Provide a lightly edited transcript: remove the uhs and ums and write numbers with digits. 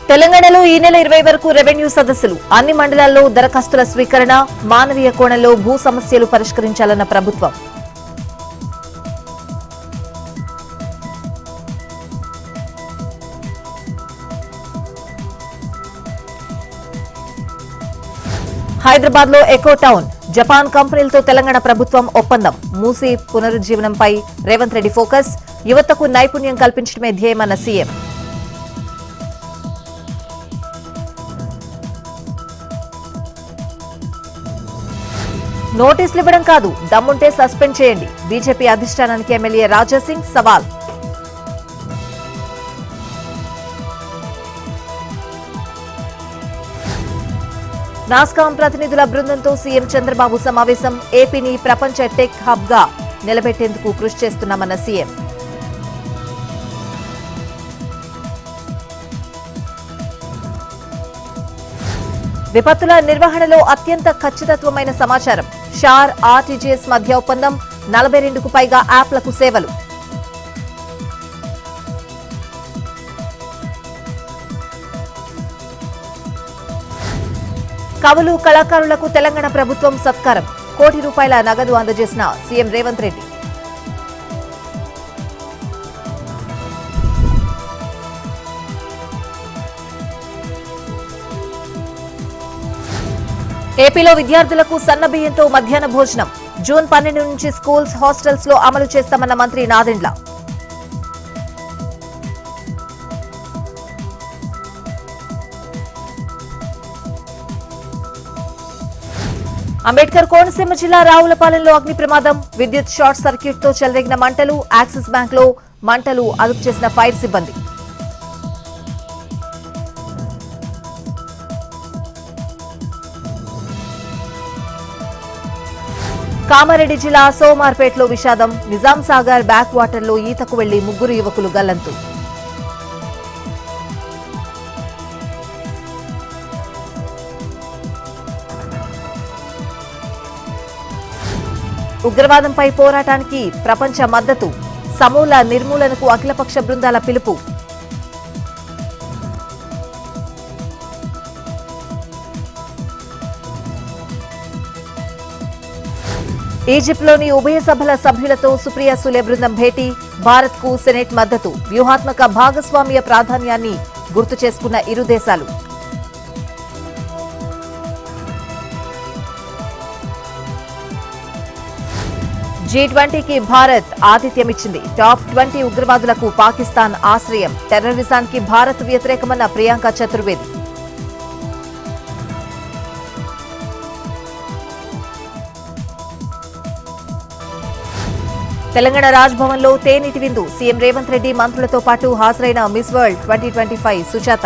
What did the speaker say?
తెలంగాణలో ఈ నెల 20 వరకు రెవెన్యూ సదస్సులు, అన్ని మండలాల్లో దరఖాస్తుల స్వీకరణ, మానవీయ కోణంలో భూ సమస్యలు పరిష్కరించాలన్న ప్రభుత్వం. హైదరాబాద్ లో ఎకో టౌన్, జపాన్ కంపెనీలతో తెలంగాణ ప్రభుత్వం ఒప్పందం. మూసీ పునరుజ్జీవనంపై రేవంత్ రెడ్డి ఫోకస్, యువతకు నైపుణ్యం కల్పించడమే ధ్యేయమన్న సీఎం. నోటీసులు ఇవ్వడం కాదు, దమ్ముంటే సస్పెండ్ చేయండి. బీజేపీ అధిష్టానానికి ఎమ్మెల్యే రాజాసింగ్ సవాల్. నాస్కాం ప్రతినిధుల బృందంతో సీఎం చంద్రబాబు సమావేశం. ఏపీని ప్రపంచ టెక్ హబ్ గా నిలబెట్టేందుకు కృషి చేస్తున్నామన్న సీఎం. విపత్తుల నిర్వహణలో అత్యంత ఖచ్చితత్వమైన సమాచారం. షార్ ఆర్టీజీఎస్ మధ్య ఒప్పందం. 42కు పైగా యాప్లకు సేవలు. కవులు కళాకారులకు తెలంగాణ ప్రభుత్వం సత్కారం. ₹1 కోటి నగదు అందజేసిన సీఎం రేవంత్ రెడ్డి. ఏపీలో విద్యార్థులకు సన్నబియ్యంతో మధ్యాహ్న భోజనం. జూన్ 12 నుంచి స్కూల్స్, హాస్టల్స్ లో అమలు చేస్తామన్న మంత్రి నాదెండ్ల. అంబేద్కర్ కోనసీమ జిల్లా రావులపాలెంలో అగ్ని ప్రమాదం. విద్యుత్ షార్ట్ సర్క్యూట్ తో చెలరేగిన మంటలు. యాక్సిస్ బ్యాంక్ లో మంటలు అదుపు చేసిన ఫైర్ సిబ్బంది. కామారెడ్డి జిల్లా సోమార్పేటలో విషాదం. నిజాం సాగర్ బ్యాక్ వాటర్ లో ఈతకు వెళ్లి 3 యువకులు గల్లంతు. ఉగ్రవాదంపై పోరాటానికి ప్రపంచ మద్దతు. సమూల నిర్మూలనకు అఖిలపక్ష బృందాల పిలుపు. ఈజిప్ట్లోని ఉభయ సభల సభ్యులతో సుప్రియా సులే బృందం భేటీ. భారత్కు సెనెట్ మద్దతు. వ్యూహాత్మక భాగస్వామ్య ప్రాధాన్యాన్ని గుర్తు చేసుకున్న ఇరు దేశాలు. G20కి భారత్ ఆతిథ్యమిచ్చింది. టాప్ 20 ఉగ్రవాదులకు పాకిస్తాన్ ఆశ్రయం. టెర్రరిజానికి భారత్ వ్యతిరేకమన్న ప్రియాంక చతుర్వేది. తెలంగాణ రాజ్భవన్లో తేనీటి విందు. సీఎం రేవంత్ రెడ్డి మంత్రులతో పాటు హాజరైన మిస్ వరల్డ్ 2025 సుజాత.